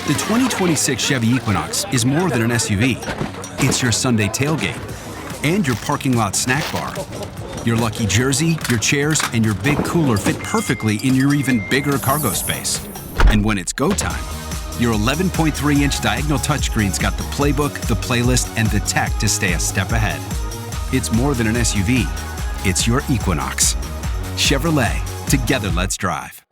The 2026 Chevy Equinox is more than an SUV. It's your Sunday tailgate and your parking lot snack bar. Your lucky jersey, your chairs, and your big cooler fit perfectly in your even bigger cargo space. And when it's go time, your 11.3-inch diagonal touchscreen's got the playbook, the playlist, and the tech to stay a step ahead. It's more than an SUV. It's your Equinox. Chevrolet. Together, let's drive.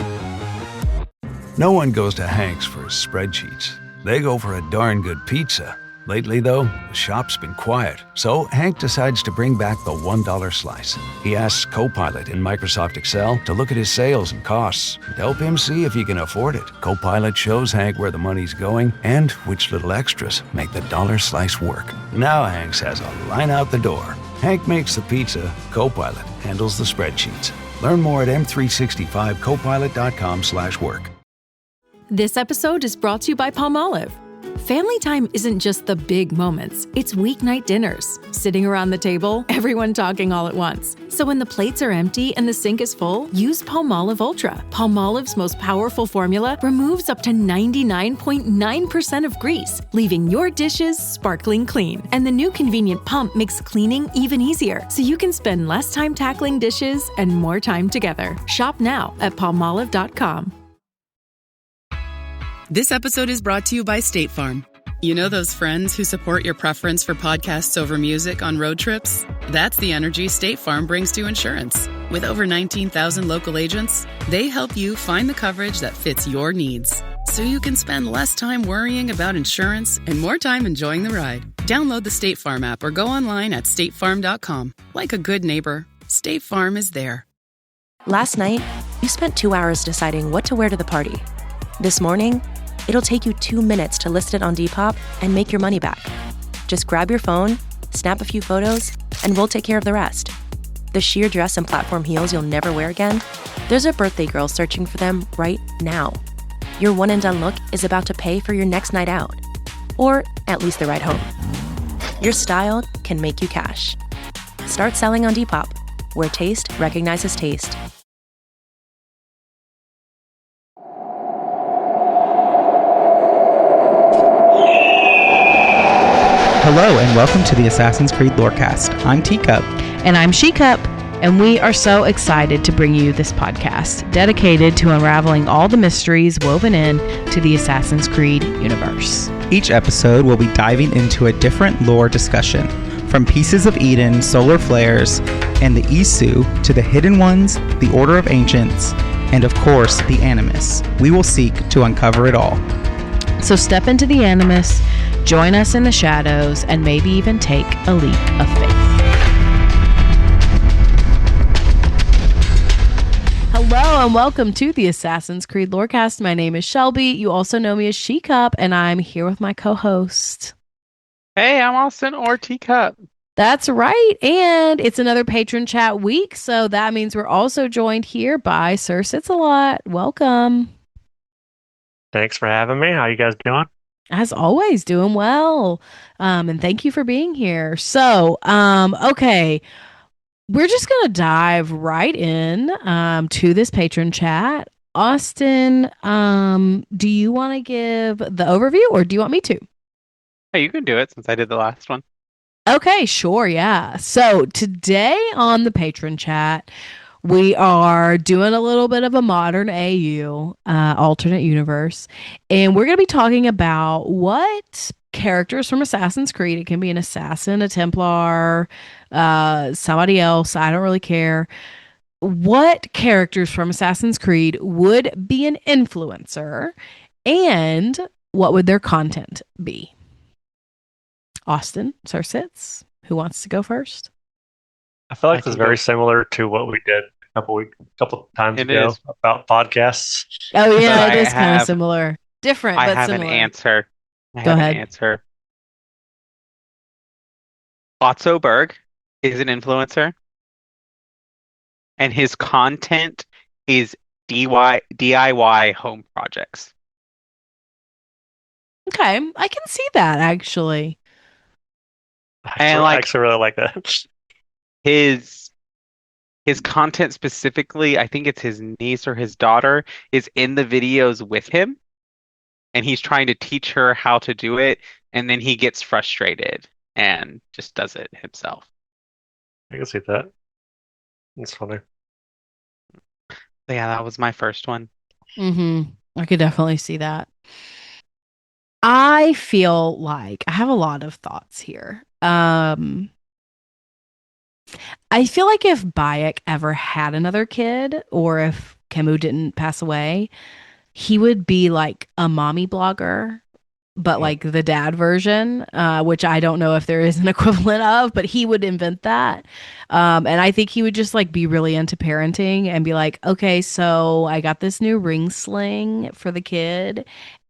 No one goes to Hank's for spreadsheets. They go for a darn good pizza. Lately, though, the shop's been quiet, so Hank decides to bring back the $1 slice. He asks Copilot in Microsoft Excel to look at his sales and costs and help him see if he can afford it. Copilot shows Hank where the money's going and which little extras make the dollar slice work. Now Hank has a line out the door. Hank makes the pizza, Copilot handles the spreadsheets. Learn more at m365copilot.com/work. This episode is brought to you by Palmolive. Family time isn't just the big moments. It's weeknight dinners, sitting around the table, everyone talking all at once. So when the plates are empty and the sink is full, use Palmolive Ultra. Palmolive's most powerful formula removes up to 99.9% of grease, leaving your dishes sparkling clean. And the new convenient pump makes cleaning even easier, so you can spend less time tackling dishes and more time together. Shop now at palmolive.com. This episode is brought to you by State Farm. You know those friends who support your preference for podcasts over music on road trips? That's the energy State Farm brings to insurance. With over 19,000 local agents, they help you find the coverage that fits your needs, so you can spend less time worrying about insurance and more time enjoying the ride. Download the State Farm app or go online at statefarm.com. Like a good neighbor, State Farm is there. Last night, you spent 2 hours deciding what to wear to the party. This morning, it'll take you 2 minutes to list it on Depop and make your money back. Just grab your phone, snap a few photos, and we'll take care of the rest. The sheer dress and platform heels you'll never wear again? There's a birthday girl searching for them right now. Your one-and-done look is about to pay for your next night out. Or at least the ride home. Your style can make you cash. Start selling on Depop, where taste recognizes taste. Hello and welcome to the Assassin's Creed Lorecast. I'm Teacup. And I'm She-Cup, and we are so excited to bring you this podcast dedicated to unraveling all the mysteries woven in to the Assassin's Creed universe. Each episode will be diving into a different lore discussion, from Pieces of Eden, solar flares, and the Isu to the Hidden Ones, the Order of Ancients, and of course, the Animus. We will seek to uncover it all. So step into the Animus, join us in the shadows, and maybe even take a leap of faith. Hello and welcome to the Assassin's Creed Lorecast. My name is Shelby. You also know me as She-Cup, and I'm here with my co-host. Hey, I'm Austin or Teacup. That's right. And it's another patron chat week, so that means we're also joined here by SirSitsALot. Welcome. Thanks for having me. How you guys doing? As always, doing well. And thank you for being here. So, okay, we're just going to dive right in to this patron chat. Austin, do you want to give the overview or do you want me to? Hey, you can do it since I did the last one. Okay, sure. Yeah. So today on the patron chat, we are doing a little bit of a modern AU, alternate universe, and we're going to be talking about what characters from Assassin's Creed, it can be an assassin, a Templar, somebody else, I don't really care, what characters from Assassin's Creed would be an influencer, and what would their content be? Austin, SirSits, who wants to go first? I feel like this is very similar to what we did a couple times ago about podcasts. Oh yeah, it is kind of similar. Different, but have similar. An answer. Go ahead. An answer. Otto Berg is an influencer, and his content is DIY home projects. Okay, I can see that actually. I actually really like that. His content specifically, I think it's his niece or his daughter, is in the videos with him. and he's trying to teach her how to do it, and then he gets frustrated and just does it himself. I can see that. It's funny. Yeah, that was my first one. I could definitely see that. I feel like I have a lot of thoughts here. I feel like if Bayek ever had another kid, or if Kemu didn't pass away, he would be like a mommy blogger, but like the dad version, which I don't know if there is an equivalent of, but he would invent that. And I think he would just like be really into parenting and be like, okay, so I got this new ring sling for the kid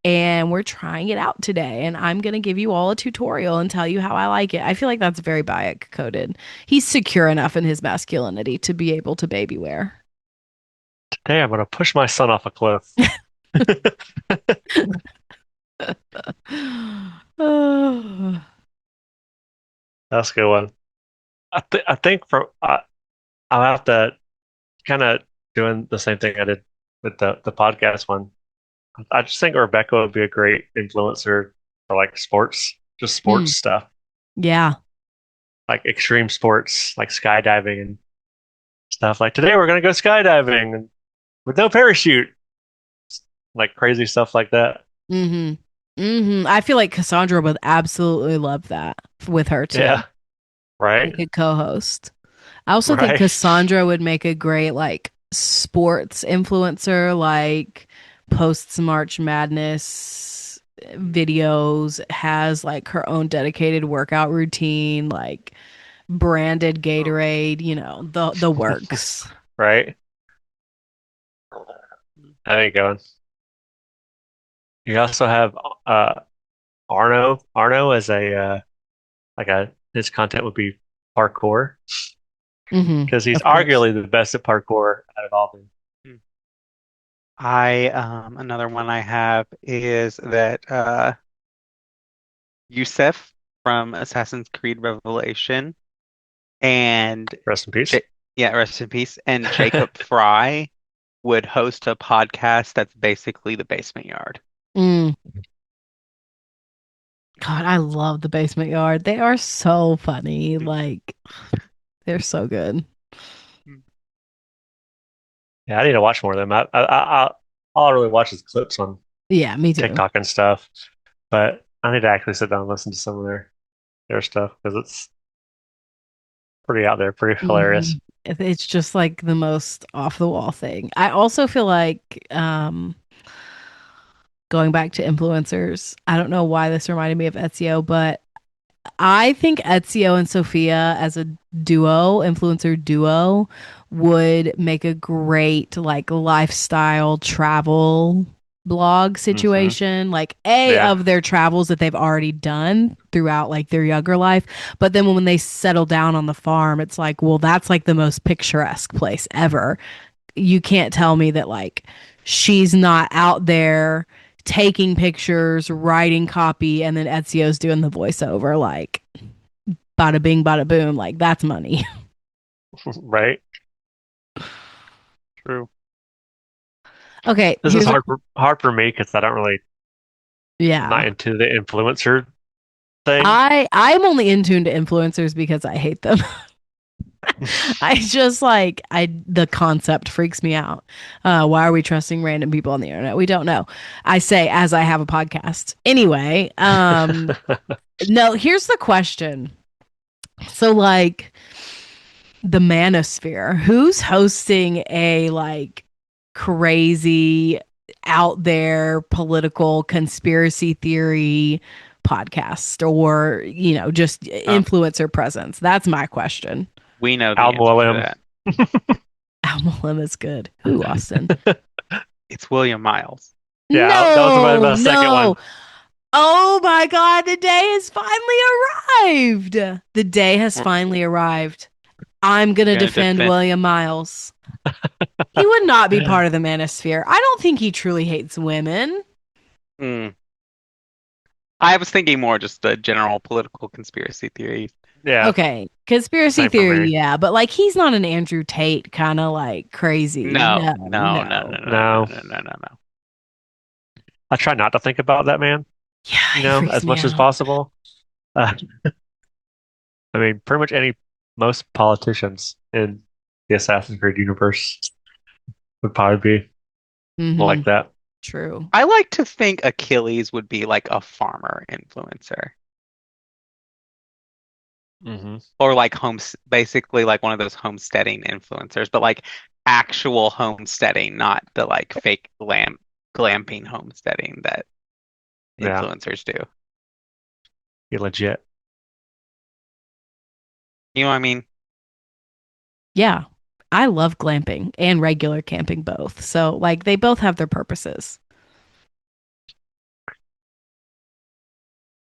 and we're trying it out today. And I'm going to give you all a tutorial and tell you how I like it. I feel like that's very Bayek coded. He's secure enough in his masculinity to be able to baby wear. Today I'm going to push my son off a cliff. That's a good one. I think I'll have to kind of doing the same thing I did with the podcast one. I just think Rebecca would be a great influencer for like sports, just sports stuff, Yeah. like extreme sports, like skydiving and stuff. Like today we're gonna go skydiving and with no parachute, like crazy stuff like that. I feel like Cassandra would absolutely love that with her too. Yeah, right. Like a co-host. I also think Right. Cassandra would make a great like sports influencer, like posts March Madness videos, has like her own dedicated workout routine, like branded Gatorade, you know, the works. Right. There you go. You also have Arno. Arno as his content would be parkour because he's Of course. arguably the best at parkour out of all of them. Another one I have is that Yusef from Assassin's Creed Revelation and Rest in peace. rest in peace. And Jacob Fry would host a podcast that's basically the Basement Yard. God, I love the Basement Yard. They are so funny. Like, they're so good. Yeah, I need to watch more of them. All I really watch is clips on Yeah, me too. TikTok and stuff, but I need to actually sit down and listen to some of their stuff because it's pretty out there, pretty hilarious. It's just like the most off the wall thing. I also feel like going back to influencers, I don't know why this reminded me of Ezio, but I think Ezio and Sophia as a influencer duo, would make a great like lifestyle travel blog situation, like of their travels that they've already done throughout like their younger life. But then when they settle down on the farm, it's like, well, that's like the most picturesque place ever. You can't tell me that like she's not out there taking pictures, writing copy, and then Ezio's doing the voiceover. Like, bada bing, bada boom. Like, that's money. Right. True. Okay. This is hard for me because I don't really, Yeah. not into the influencer thing. I'm only in tune to influencers because I hate them. I just like the concept freaks me out. Why are we trusting random people on the internet? We don't know. I say as I have a podcast. Anyway, no, here's the question. So like the manosphere, who's hosting a like crazy out there political conspiracy theory podcast or, you know, just influencer presence? That's my question. We know the Al answer to Mullen. that. Al Mullen is good. Who, Austin? It's William Miles. Yeah, no, that was my second one. Oh my God, the day has finally arrived. The day has finally arrived. I'm going to defend William Miles. He would not be part of the manosphere. I don't think he truly hates women. I was thinking more just a general political conspiracy theory. Yeah. Okay. Conspiracy theory, yeah. But like he's not an Andrew Tate kind of like crazy. No. I try not to think about that man, Yeah, he freaks as me much as out. possible. Uh, I mean, pretty much most politicians in the Assassin's Creed universe would probably be Mm-hmm. like that. True. I like to think Achilles would be like a farmer influencer. Hmm. Or like basically like one of those homesteading influencers, but like actual homesteading, not the like fake glamping homesteading that Yeah, influencers do. be legit. You know what I mean? Yeah. I love glamping and regular camping both. So like they both have their purposes.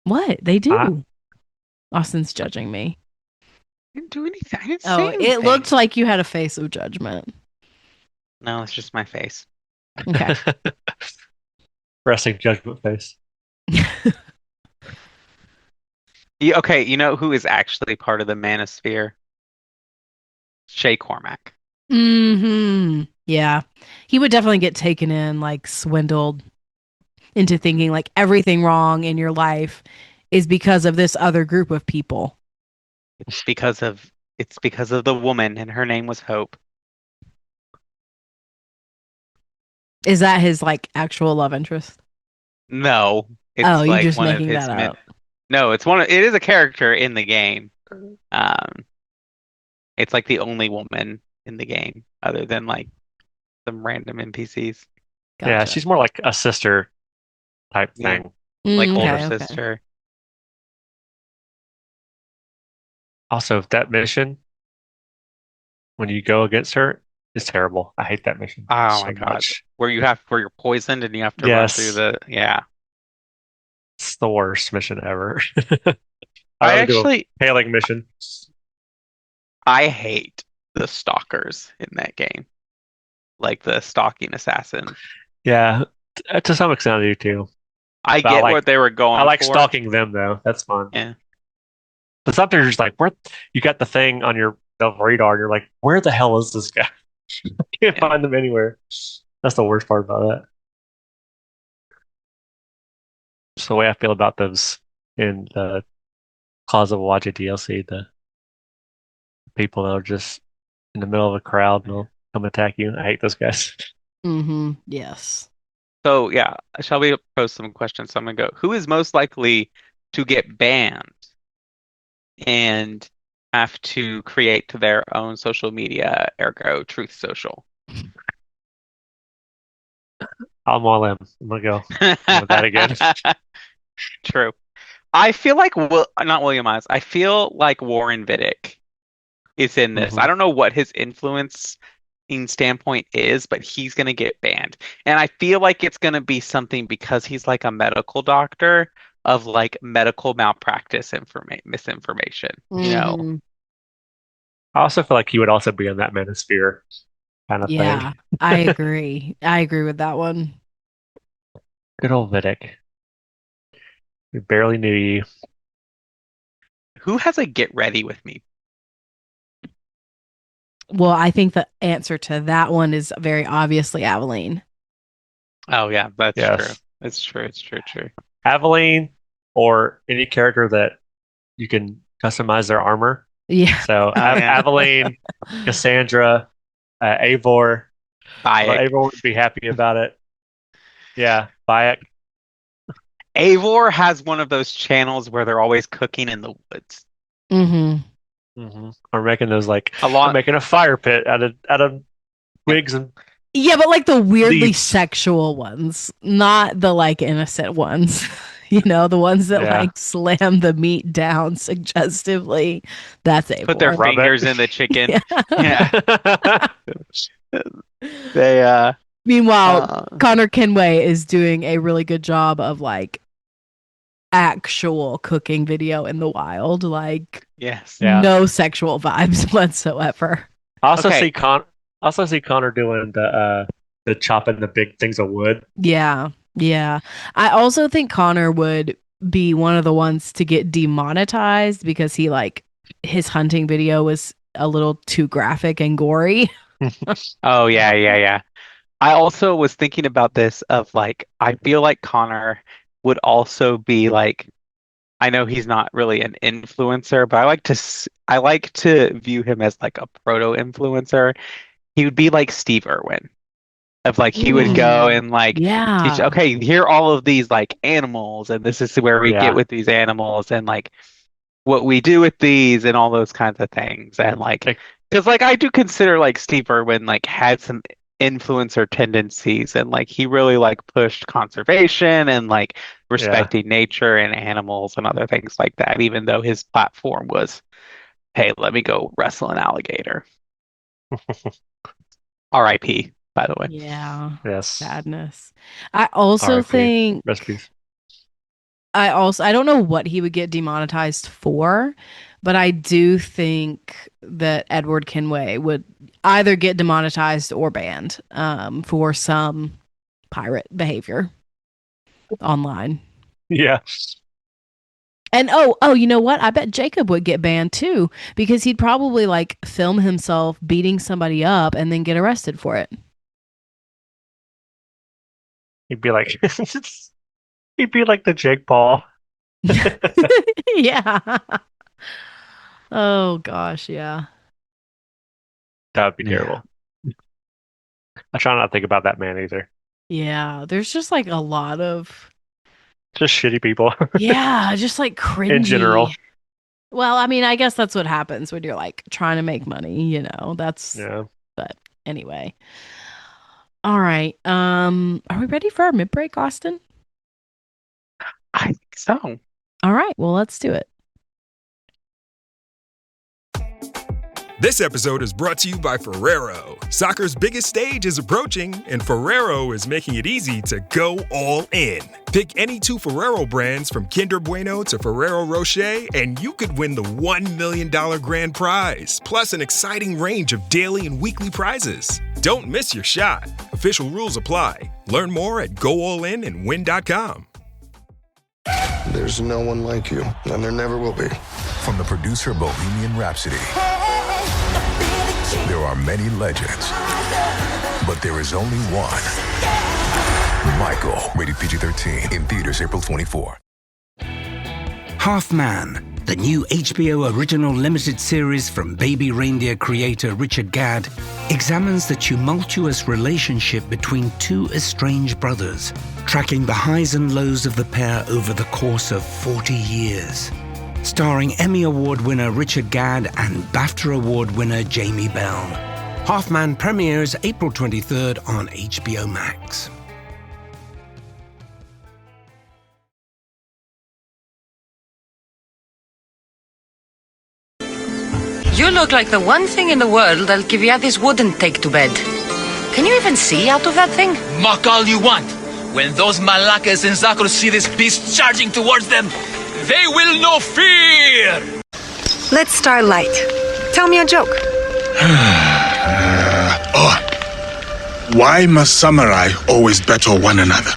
What? They I, do. Austin's judging me. I didn't do anything. I didn't say Oh, anything. it looked like you had a face of judgment. No, it's just my face. Okay. Resting judgment face. Okay, you know who is actually part of the Manosphere? Shay Cormac. Mm-hmm. Yeah. He would definitely get taken in, like swindled into thinking like everything wrong in your life is because of this other group of people. It's because of the woman, and her name was Hope. Is that his like actual love interest? No, Oh, it's you're like just one of making his that men. up. No, it is a character in the game. Um, it's like the only woman in the game, other than like some random NPCs. Yeah, Gotcha. she's more like a sister type Yeah. thing. Like older Okay, okay. sister. Also, that mission when you go against her is terrible. I hate that mission Oh so my God. much. Where you're poisoned and you have to run through Yes, yeah. it's the worst mission ever. I'd I rather do a actually hailing mission. I hate the stalkers in that game. Like the stalking assassin. Yeah, to some extent I do too. I But get what they were I going like for. stalking them though. That's fun. Yeah. But sometimes you're just like, where you got the thing on your the radar, and you're like, where the hell is this guy? I can't Yeah. find them anywhere. That's the worst part about that. It's the way I feel about those in the Cause of Waja DLC, the people that are just in the middle of a crowd and they'll come attack you. I hate those guys. Mm-hmm. Yes. So yeah, shall we pose some questions? So I'm gonna go. Who is most likely to get banned and have to create their own social media, ergo Truth Social? I'm all in. I'm gonna go with that again. True. I feel like not William Eyes. I feel like Warren Vidic is in this. I Mhm. don't know what his influence standpoint is, but he's gonna get banned. And I feel like it's gonna be something because he's like a medical doctor of like medical malpractice misinformation. Mhm. I also feel like he would also be in that manosphere kind of Yeah, thing. I agree. I agree with that one. Good old Vidic. We barely knew you. Who has a get ready with me? Well, I think the answer to that one is very obviously Aveline. Oh yeah, that's true. Yes. It's true. It's true. True. Aveline or any character that you can customize their armor. Yeah. So yeah. Aveline, Cassandra, Eivor. Bayek. Eivor would be happy about it. Yeah, Bayek. Eivor has one of those channels where they're always cooking in the woods. Mm-hmm. Or making those like Along making a fire pit out of twigs and Yeah, but like the weirdly Leaves. sexual ones, not the like innocent ones. The ones that Yeah. like slam the meat down suggestively. That's a put their Rub it. fingers in the chicken. Yeah. Yeah. They Meanwhile, Connor Kenway is doing a really good job of like actual cooking video in the wild, like yes. Yeah. no sexual vibes whatsoever. I also Okay. see Connor doing the chopping the big things of wood. Yeah. Yeah. I also think Connor would be one of the ones to get demonetized because he like his hunting video was a little too graphic and gory. Oh yeah. I also was thinking about this of like, I feel like Connor would also be like, I know he's not really an influencer, but I like to view him as like a proto-influencer. He would be like Steve Irwin. Of like he would go Ooh, and like teach, yeah. okay, here are all of these like animals, and this is where we get Yeah. with these animals, and like what we do with these, and all those kinds of things, and like Like, because like I do consider like Steve Irwin like had some influencer tendencies, and like he really like pushed conservation and like yeah. respecting nature and animals and other things like that, even though his platform was, hey, let me go wrestle an alligator. R.I.P. by the way. Yeah. Yes. Sadness. I also R.I.P. think Recipes. I don't know what he would get demonetized for, but I do think that Edward Kenway would either get demonetized or banned for some pirate behavior online. Yeah. And you know what? I bet Jacob would get banned too because he'd probably like film himself beating somebody up and then get arrested for it. He'd be like, he'd be like the Jake Paul. Yeah. Oh gosh, yeah. That would be Yeah. terrible. I try not to think about that man either. Yeah, there's just like a lot of Just shitty people yeah, just like cringy. in general. Well, I mean, I guess that's what happens when you're like trying to make money, you know. That's Yeah. but anyway. All right. Are we ready for our mid-break, Austin? I think so. All right, well, let's do it. This episode is brought to you by Ferrero. Soccer's biggest stage is approaching, and Ferrero is making it easy to go all in. Pick any two Ferrero brands from Kinder Bueno to Ferrero Rocher, and you could win the $1 million grand prize, plus an exciting range of daily and weekly prizes. Don't miss your shot. Official rules apply. Learn more at GoAllInAndWin.com. There's no one like you, and there never will be. From the producer Bohemian Rhapsody, there are many legends, but there is only one. Michael, rated PG-13, in theaters April 24. Half Man, the new HBO original limited series from Baby Reindeer creator Richard Gadd, examines the tumultuous relationship between two estranged brothers, tracking the highs and lows of the pair over the course of 40 years. Starring Emmy Award winner Richard Gadd and BAFTA Award winner Jamie Bell. Half Man premieres April 23rd on HBO Max. You look like the one thing in the world that'll give Yathis wouldn't take to bed. Can you even see out of that thing? Mock all you want. When those Malakas and Zakros see this beast charging towards them, they will know fear! Let's start light. Tell me a joke. Why must samurai always battle one another?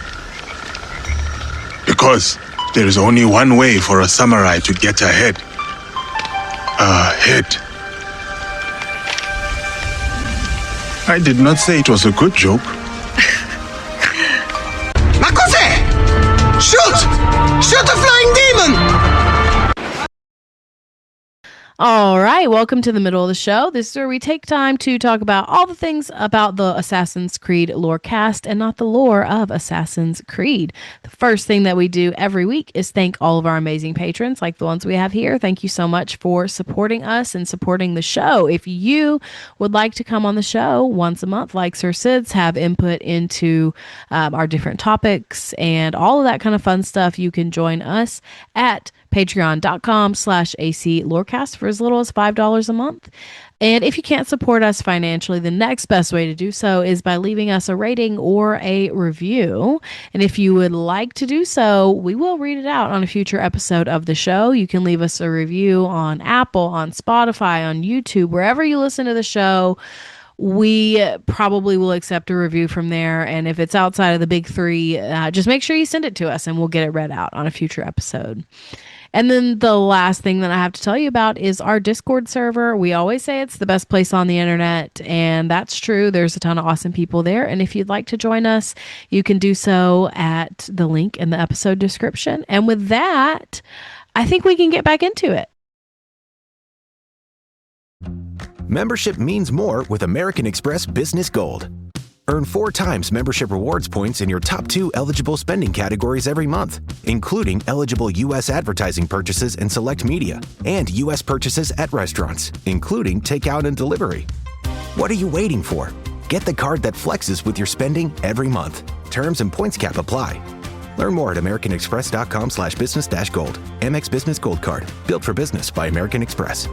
Because there is only one way for a samurai to get ahead. Ahead. I did not say it was a good joke. Makose! Shoot! Shoot a flying demon! All right, welcome to the middle of the show. This is where we take time to talk about all the things about the Assassin's Creed lore cast and not the lore of Assassin's Creed. The first thing that we do every week is thank all of our amazing patrons, like the ones we have here. Thank you so much for supporting us and supporting the show. If you would like to come on the show once a month, like Sir Sid's, have input into our different topics and all of that kind of fun stuff, you can join us at patreon.com/AC Lorecast for as little as $5 a month. And if you can't support us financially, the next best way to do so is by leaving us a rating or a review. And if you would like to do so, we will read it out on a future episode of the show. You can leave us a review on Apple, on Spotify, on YouTube, wherever you listen to the show. we probably will accept a review from there. And if it's outside of the big three, just make sure you send it to us and we'll get it read out on a future episode. And then the last thing that I have to tell you about is our Discord server. We always say it's the best place on the internet, and that's true. There's a ton of awesome people there. And if you'd like to join us, you can do so at the link in the episode description. And with that, I think we can get back into it. Membership means more with American Express Business Gold. Earn 4 times membership rewards points in your top 2 eligible spending categories every month, including eligible U.S. advertising purchases and select media, and U.S. purchases at restaurants, including takeout and delivery. What are you waiting for? Get the card that flexes with your spending every month. Terms and points cap apply. Learn more at americanexpress.com/business-gold. Amex Business Gold Card. Built for business by American Express.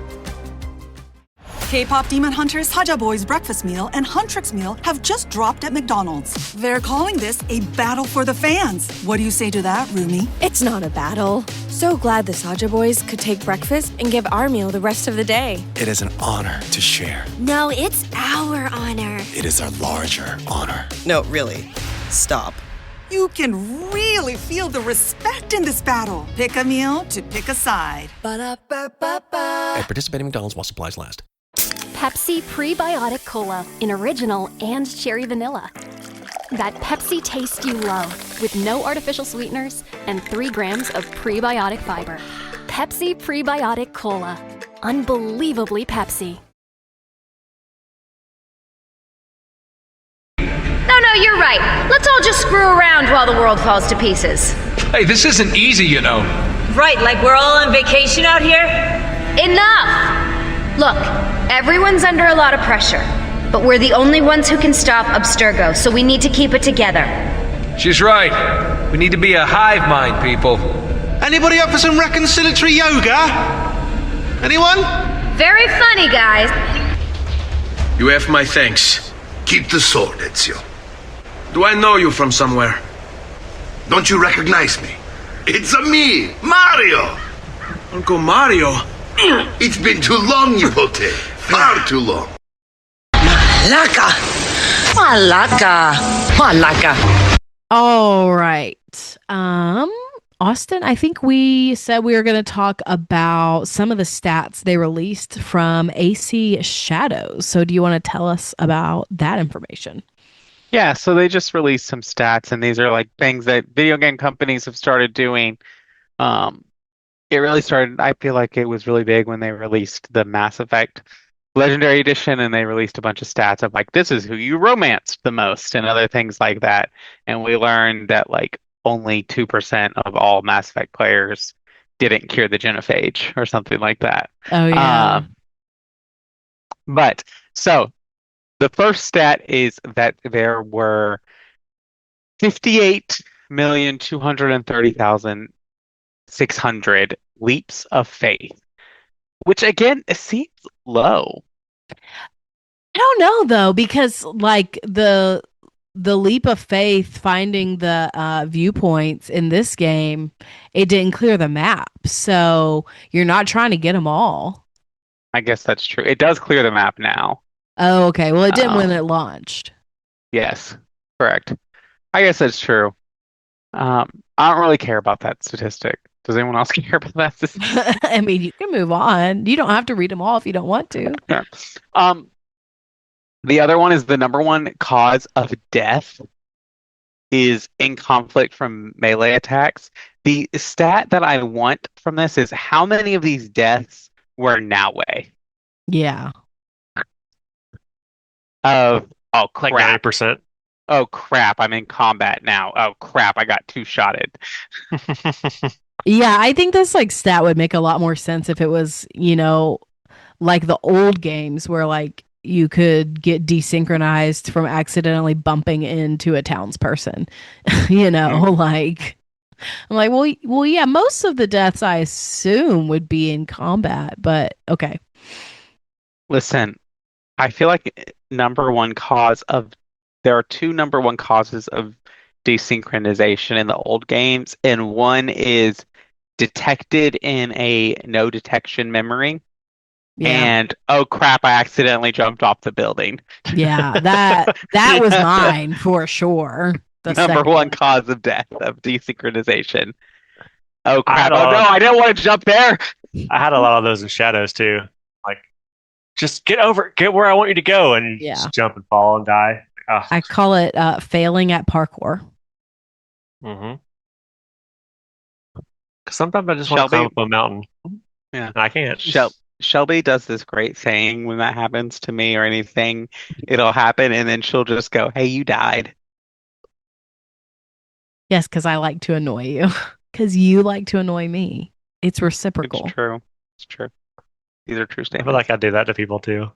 K-pop Demon Hunters Haja Boys breakfast meal and Huntrix meal have just dropped at McDonald's. They're calling this a battle for the fans. What do you say to that, Rumi? It's not a battle. So glad the Saja Boys could take breakfast and give our meal the rest of the day. It is an honor to share. No, it's our honor. It is our larger honor. No, really. Stop. You can really feel the respect in this battle. Pick a meal to pick a side. Ba-da-ba-ba-ba. At participating McDonald's while supplies last. Pepsi Prebiotic Cola in original and cherry vanilla. That Pepsi taste you love with no artificial sweeteners and 3 grams of prebiotic fiber. Pepsi Prebiotic Cola. Unbelievably Pepsi. No, you're right. Let's all just screw around while the world falls to pieces. Hey, this isn't easy, you know. Right, like we're all on vacation out here? Enough! Look, everyone's under a lot of pressure, but we're the only ones who can stop Abstergo, so we need to keep it together. She's right. We need to be a hive mind, people. Anybody up for some reconciliatory yoga? Anyone? Very funny, guys. You have my thanks. Keep the sword, Ezio. Do I know you from somewhere? Don't you recognize me? It's me, Mario! Uncle Mario? It's been too long, Nipote. Far too long. Malaka! Malaka! Malaka! All right. Austin, I think we said we were going to talk about some of the stats they released from AC Shadows. So do you want to tell us about that information? Yeah, so they just released some stats, and these are like things that video game companies have started doing. It really started, I feel like it was really big when they released the Mass Effect Legendary Edition, and they released a bunch of stats of like, this is who you romanced the most and other things like that. And we learned that like only 2% of all Mass Effect players didn't cure the genophage or something like that. Oh, yeah. But so the first stat is that there were 58,230,600 leaps of faith, which again seems low. I don't know though, because like the leap of faith finding the viewpoints in this game, it didn't clear the map, so you're not trying to get them all. I guess that's true. It does clear the map now. Oh, okay. Well, it didn't when it launched. Yes, correct. I guess that's true. I don't really care about that statistic. Does anyone else care about that statistic? I mean, you can move on. You don't have to read them all if you don't want to. Yeah. The other one is the number one cause of death is in conflict from melee attacks. The stat that I want from this is how many of these deaths were Naue? Yeah. Oh crap. Like 9%. Oh crap, I'm in combat now. Oh crap, I got 2-shotted. Yeah, I think this like stat would make a lot more sense if it was, you know, like the old games where like you could get desynchronized from accidentally bumping into a townsperson. You know, like I'm like, well, yeah, most of the deaths I assume would be in combat, but okay. Listen, I feel like there are 2 number one causes of desynchronization in the old games, and one is detected in a no detection memory, Yeah. And oh crap, I accidentally jumped off the building. Yeah, that was mine for sure. The Number second one cause of death of desynchronization. Oh I had crap. a Oh no, lot. I didn't want to jump there. I had a lot of those in Shadows too. Like, just get where I want you to go, and you Yeah. just jump and fall and die. Oh. I call it failing at parkour. Mm-hmm. Because sometimes I just want to climb up a mountain. Yeah. And I can't. Shelby does this great thing when that happens to me or anything. It'll happen, and then she'll just go, "Hey, you died." Yes, because I like to annoy you. Because you like to annoy me. It's reciprocal. It's true. It's true. These are true I statements. feel like I do that to people too.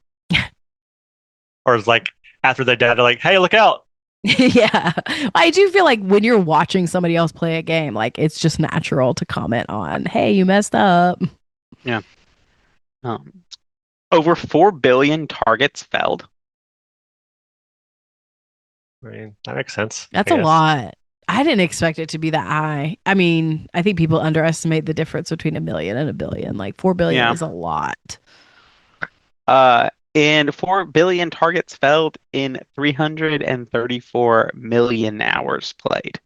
Or it's like after they die, they're like, "Hey, look out!" Yeah, I do feel like when you're watching somebody else play a game, like it's just natural to comment on, "Hey, you messed up." Yeah. Over 4 billion targets failed. I mean, that makes sense. That's a lot. I didn't expect it to be that high. I mean, I think people underestimate the difference between a million and a billion. Like 4 billion is a lot. And 4 billion targets failed in 334 million hours played.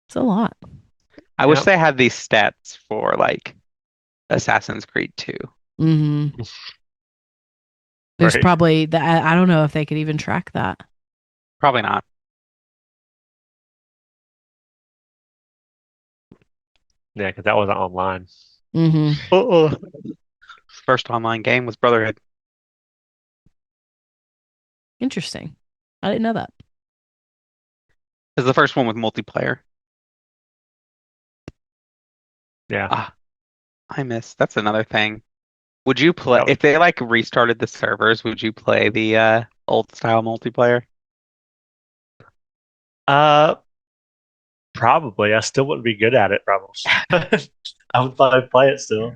It's a lot. I wish they had these stats for like Assassin's Creed 2. Mm-hmm. There's probably that. I don't know if they could even track that. Probably not. Yeah, because that wasn't online. Mm-hmm. First online game was Brotherhood. Interesting. I didn't know that. It's the first one with multiplayer. Yeah. I miss. That's another thing. Would you play if they like restarted the servers? Would you play the old style multiplayer? Probably. I still wouldn't be good at it. Probably. I would probably play it still.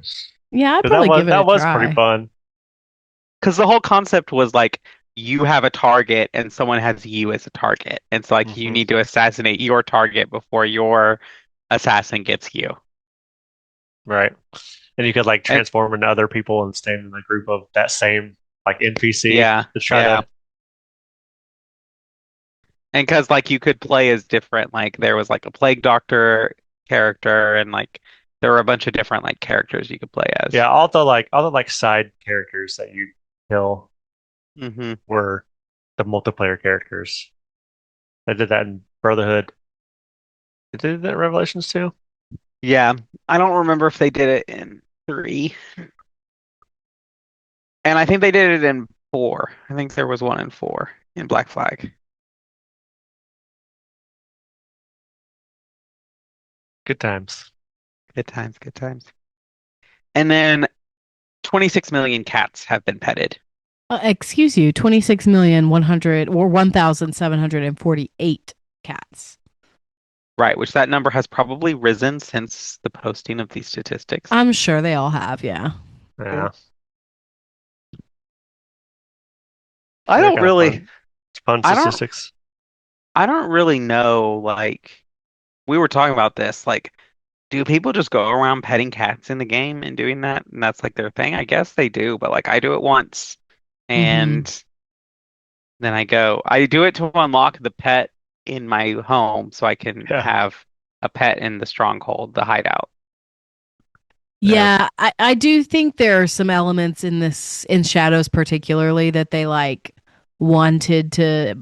Yeah, I'd probably give it a try. That was pretty fun. Because the whole concept was like you have a target and someone has you as a target. And it's like you need to assassinate your target before your assassin gets you. Right. And you could like transform into other people and stand in a group of that same like NPC to try to. And because like you could play as different, like there was like a plague doctor character and like there were a bunch of different like characters you could play as. Yeah, all the side characters that you kill were the multiplayer characters. They did that in Brotherhood. Did they do that in Revelations too? Yeah, I don't remember if they did it in 3. And I think they did it in 4. I think there was one in 4 in Black Flag. Good times. Good times, good times. And then 26 million cats have been petted. Excuse you, 26,100 or 1,748 cats. Right, which that number has probably risen since the posting of these statistics. I'm sure they all have, yeah. Yeah. I don't really. It's fun statistics. I don't really know. Like, we were talking about this. Like, do people just go around petting cats in the game and doing that? And that's like their thing? I guess they do, but like I do it once. And then I do it to unlock the pet in my home so I can have a pet in the stronghold, the hideout. Yeah, I do think there are some elements in Shadows particularly that they like wanted to,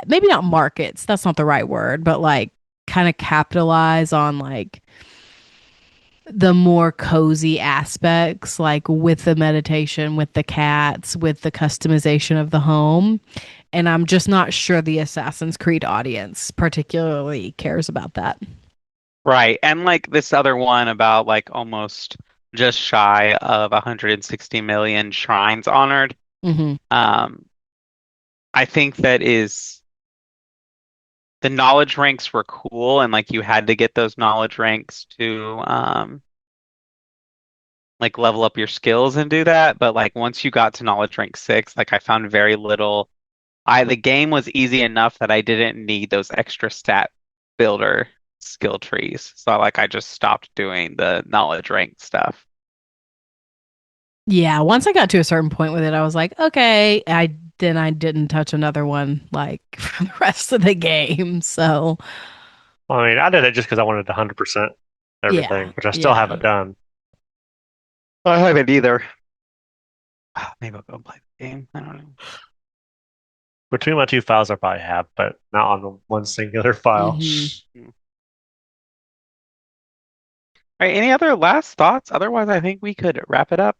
maybe not markets, that's not the right word, but like kind of capitalize on like the more cozy aspects, like with the meditation, with the cats, with the customization of the home. And I'm just not sure the Assassin's Creed audience particularly cares about that. Right. And like this other one about like almost just shy of 160 million shrines honored. I think that is the knowledge ranks were cool and like you had to get those knowledge ranks to like level up your skills and do that. But like once you got to knowledge rank 6, like I found very little. The game was easy enough that I didn't need those extra stat builder skill trees. So like I just stopped doing the knowledge rank stuff. Yeah, once I got to a certain point with it, I was like, okay. I didn't touch another one like for the rest of the game. So Well, I mean, I did it just because I wanted 100% everything, yeah, which I still yeah. haven't done. I haven't either. Maybe I'll go play the game. I don't know. Between my two files, I probably have, but not on the one singular file. Mm-hmm. All right, any other last thoughts? Otherwise, I think we could wrap it up.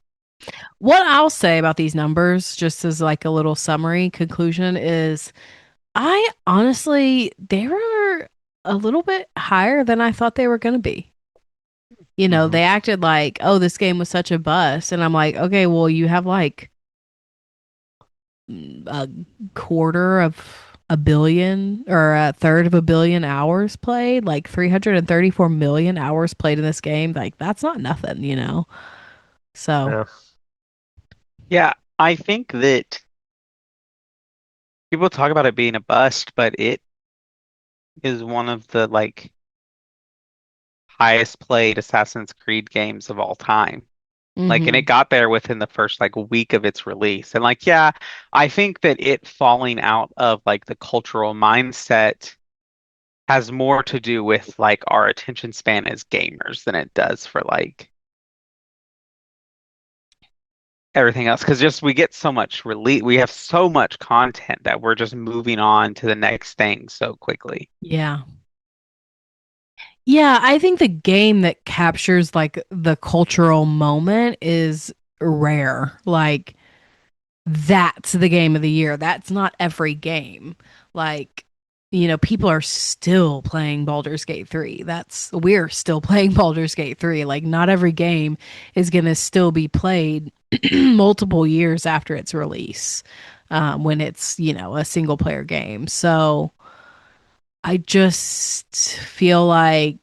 What I'll say about these numbers, just as like a little summary conclusion, is I honestly, they were a little bit higher than I thought they were going to be. You know, they acted like, oh, this game was such a bust. And I'm like, okay, well, you have like a quarter of a billion or a third of a billion hours played, like 334 million hours played in this game. Like, that's not nothing, you know? So, Yeah, I think that people talk about it being a bust, but it is one of the like highest played Assassin's Creed games of all time. Like, and it got there within the first like week of its release. And like, yeah, I think that it falling out of like the cultural mindset has more to do with like our attention span as gamers than it does for like everything else. Because just we get so much we have so much content that we're just moving on to the next thing so quickly. yeah. Yeah, I think the game that captures like the cultural moment is rare. Like that's the game of the year. That's not every game. Like, you know, people are still playing Baldur's Gate 3. We're still playing Baldur's Gate 3. Like not every game is going to still be played multiple years after its release. When it's, you know, a single player game. So I just feel like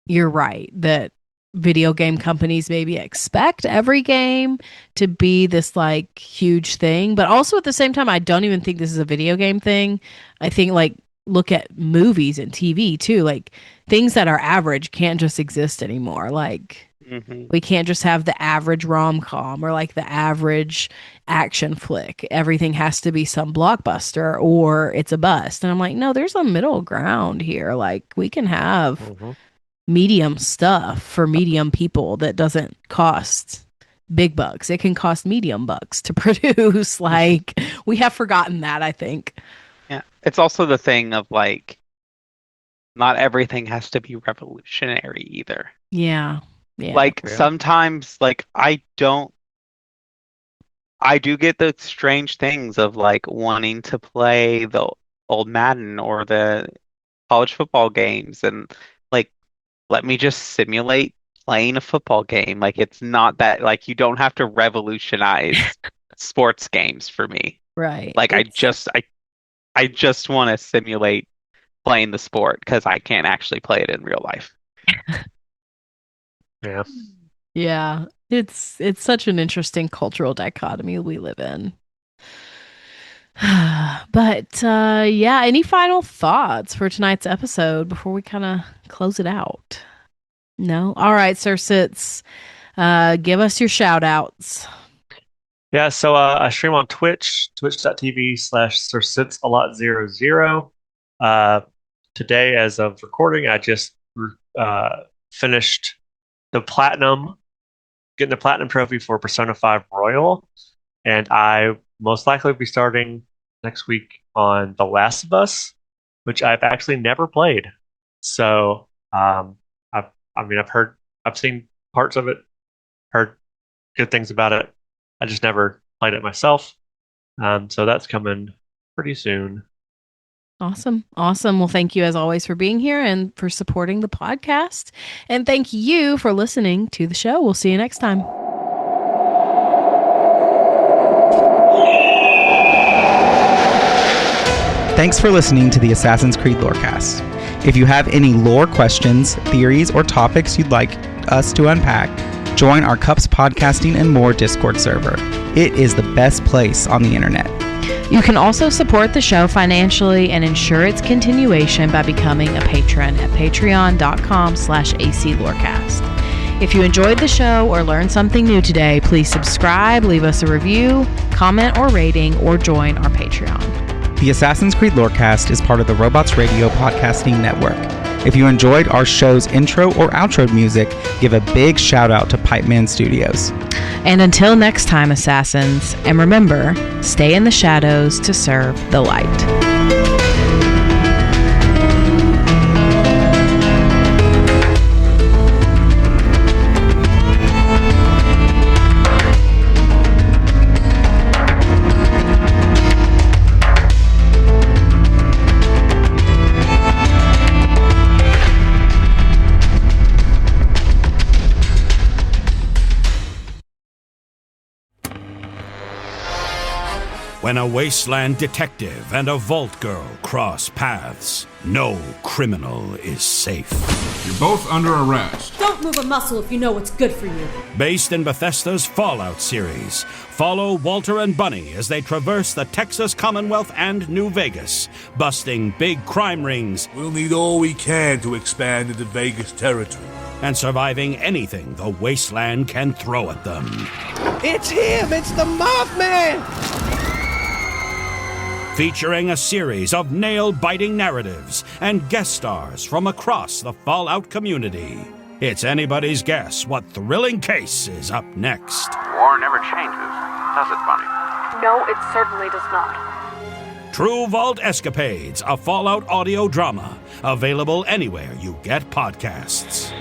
you're right that video game companies maybe expect every game to be this like huge thing, but also at the same time, I don't even think this is a video game thing. I think like look at movies and TV too. Like things that are average can't just exist anymore. Like we can't just have the average rom-com or like the average action flick. Everything has to be some blockbuster or it's a bust. And I'm like, no, there's a middle ground here. Like we can have medium stuff for medium people that doesn't cost big bucks. It can cost medium bucks to produce. Like we have forgotten that, I think. Yeah. It's also the thing of like not everything has to be revolutionary either. Yeah. Yeah. Like sometimes like I do get the strange things of like wanting to play the old Madden or the college football games and like let me just simulate playing a football game. Like it's not that like you don't have to revolutionize sports games for me. Right. Like I just want to simulate playing the sport because I can't actually play it in real life. Yeah. Yeah. It's such an interesting cultural dichotomy we live in. But yeah, any final thoughts for tonight's episode before we kind of close it out? No? All right, Sir Sits. Give us your shout outs. Yeah, so I stream on Twitch, twitch.tv/SirSitsALot00. Today, as of recording, I just finished getting the Platinum Trophy for Persona 5 Royal, and I most likely will be starting next week on The Last of Us, which I've actually never played. So, I've seen parts of it, heard good things about it. I just never played it myself. So that's coming pretty soon. Awesome. Well, thank you as always for being here and for supporting the podcast. And thank you for listening to the show. We'll see you next time. Thanks for listening to the Assassin's Creed Lorecast. If you have any lore questions, theories, or topics you'd like us to unpack, join our Cups Podcasting and More Discord server. It is the best place on the internet. You can also support the show financially and ensure its continuation by becoming a patron at patreon.com/ACLorecast. If you enjoyed the show or learned something new today, please subscribe, leave us a review, comment or rating, or join our Patreon. The Assassin's Creed Lorecast is part of the Robots Radio Podcasting Network. If you enjoyed our show's intro or outro music, give a big shout out to Pipeman Studios. And until next time, Assassins, and remember, stay in the shadows to serve the light. When a wasteland detective and a vault girl cross paths, no criminal is safe. You're both under arrest. Don't move a muscle if you know what's good for you. Based in Bethesda's Fallout series, follow Walter and Bunny as they traverse the Texas Commonwealth and New Vegas, busting big crime rings. We'll need all we can to expand into Vegas territory. And surviving anything the wasteland can throw at them. It's him! It's the Mothman! Featuring a series of nail-biting narratives and guest stars from across the Fallout community. It's anybody's guess what thrilling case is up next. War never changes, does it, Bunny? No, it certainly does not. True Vault Escapades, a Fallout audio drama. Available anywhere you get podcasts.